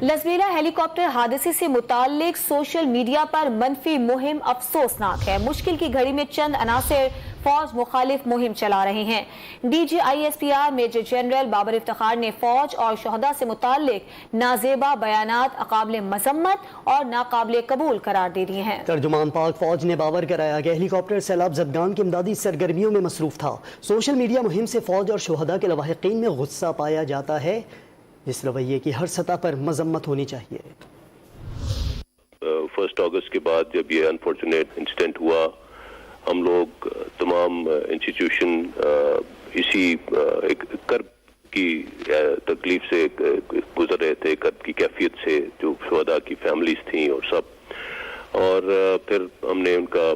لسبیلا ہیلی copter حادثے سے متعلق سوشل میڈیا پر منفی مہم افسوسناک ہے۔ مشکل کی گھڑی میں چند عناصر فوج مخالف مہم چلا رہے ہیں۔ D G I S P R major general Babar Iftikhar نے فوج اور شہداء سے متعلق نازیبا بیانات قابل مذمت اور ناقابل قبول قرار دے دیے ہیں۔ ترجمان پاک فوج نے باور کرایا کہ ہیلی کاپٹر سیلاب زدگان کی امدادی سرگرمیوں میں مصروف تھا۔ سوشل میڈیا مہم سے فوج اور شہداء کے لواحقین میں غصہ پایا جاتا ہے، اس رویے کی ہر سطح پر مذمت ہونی چاہیے۔ 1 اگست کے بعد جب یہ انفارچونیٹ انسیڈنٹ ہوا، ہم لوگ تمام انسٹیٹیوشن اسی ایک کرب کی تکلیف سے گزر رہے تھے، کرب کی کیفیت سے، جو شہداء کی فیملیز تھیں اور سب، اور پھر ہم نے ان کا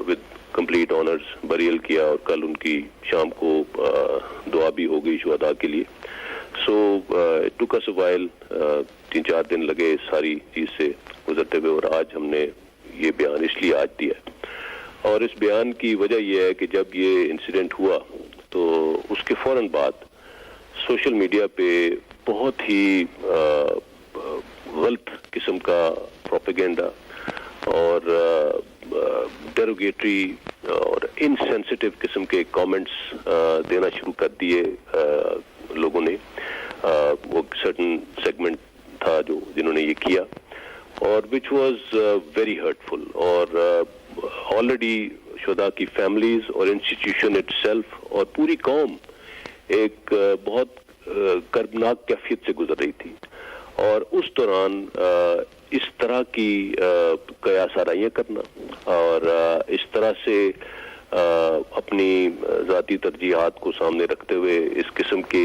ود کمپلیٹ آنرز بریل کیا، اور کل ان کی شام کو دعا بھی ہو گئی شہداء کے لیے۔ So it took us a while, 3-4 دن لگے اس ساری چیز سے گزرتے ہوئے، اور آج ہم نے یہ بیان اس لیے آج دیا ہے۔ اور اس بیان کی وجہ یہ ہے کہ جب یہ انسیڈنٹ ہوا تو اس کے فوراً بعد سوشل میڈیا پہ بہت ہی غلط قسم کا پروپیگنڈا اور ڈیروگیٹری اور انسینسٹیو قسم کے کامنٹس دینا شروع کر دیے لوگوں نے۔ وہ سرٹن سیگمنٹ تھا جنہوں نے یہ کیا، اور وچ واز ویری ہرٹفل، اور آلریڈی شہداء کی فیملیز اور انسٹیٹیوشن اٹ سیلف اور پوری قوم ایک بہت کربناک کیفیت سے گزر رہی تھی، اور اس دوران اس طرح کی قیاس آرائیاں کرنا اور اس طرح سے اپنی ذاتی ترجیحات کو سامنے رکھتے ہوئے اس قسم کے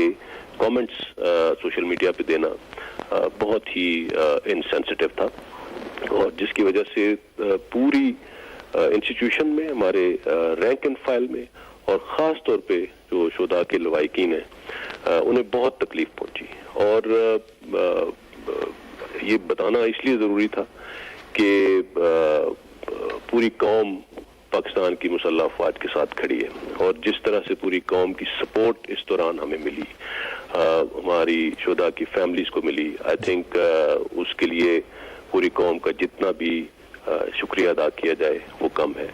کامنٹس سوشل میڈیا پہ دینا بہت ہی انسینسٹیو تھا، اور جس کی وجہ سے پوری انسٹیٹیوشن میں، ہمارے رینک اینڈ فائل میں، اور خاص طور پہ جو شہداء کے لواحقین ہیں انہیں بہت تکلیف پہنچی۔ اور یہ بتانا اس لیے ضروری تھا کہ پوری قوم پاکستان کی مسلح افواج کے ساتھ کھڑی ہے، اور جس طرح سے پوری قوم کی سپورٹ اس دوران ہمیں ملی، ہماری شہداء کی فیملیز کو ملی، آئی تھنک اس کے لیے پوری قوم کا جتنا بھی شکریہ ادا کیا جائے وہ کم ہے۔